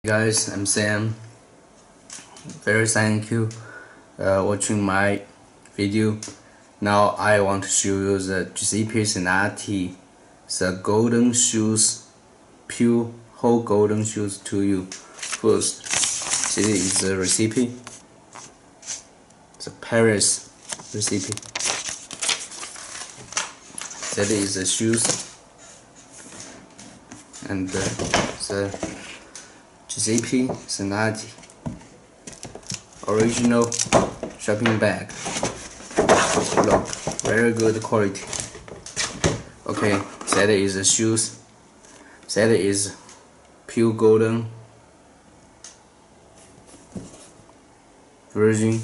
Guys, I'm Sam. Very thank you watching my video. Now I want to show you the Giuseppe Zanotti, the golden shoes, pure whole golden shoes to you. First, this is the recipe, the Paris recipe. That is the shoes and the Giuseppe Zanotti original shopping bag. Look, very good quality. Okay, that is the shoes. That is pure golden version.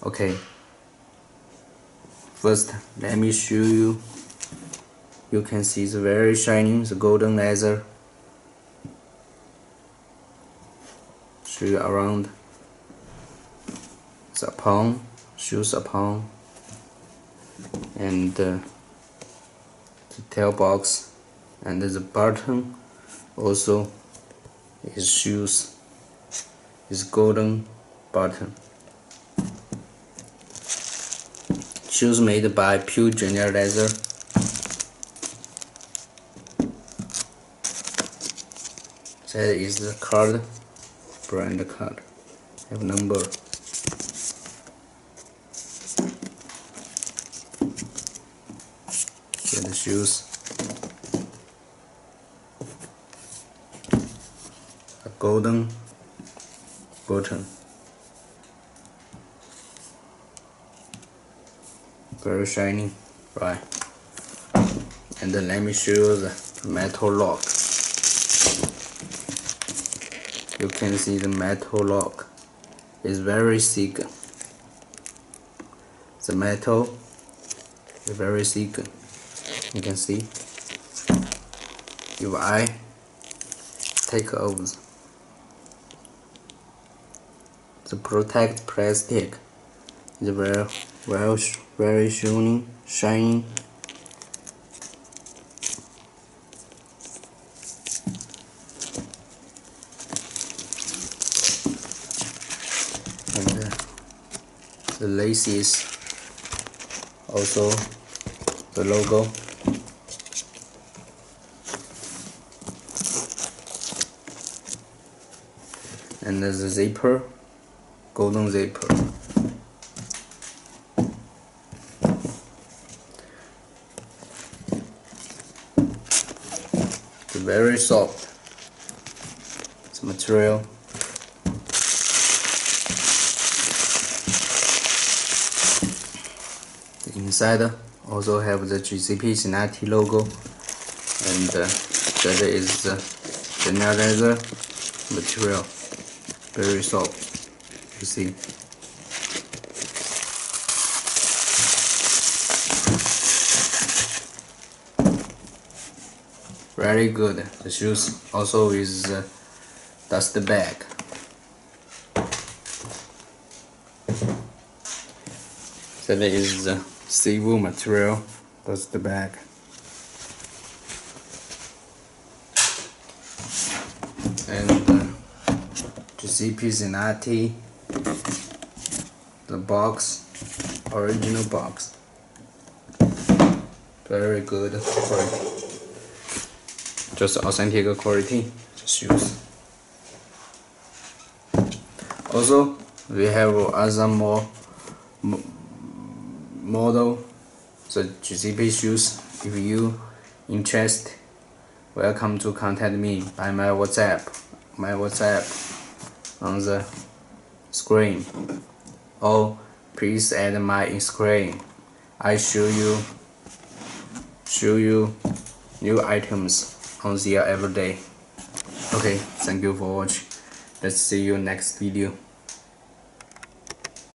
Okay, first let me show you. You can see the very shining, the golden leather. Show you around the upon, shoes upon, and the tail box, and the button also is shoes, is golden button. Shoes made by pure genuine leather. That is the card, brand card, have number. Here the shoes, a golden button, very shiny, right? And then let me show you the metal lock. You can see the metal lock is very thick. The metal is very thick. You can see. If I take off the protect plastic, is very shiny. And the laces, also the logo. And the zipper, golden zipper. It's very soft. It's material. The inside also have the Giuseppe Zanotti logo, and that is the genuine leather material. Very soft, you see. Very good. The shoes also is dust bag. That is the civil material dust bag. And Giuseppe Zanotti, the box, original box, very good quality, just authentic quality shoes. Also, we have other more model, the Giuseppe shoes. If you interested, welcome to contact me by my WhatsApp. My WhatsApp on the screen, or please add my Instgram. I show you new items on there every day. Okay, thank you for watching. Let's see you next video.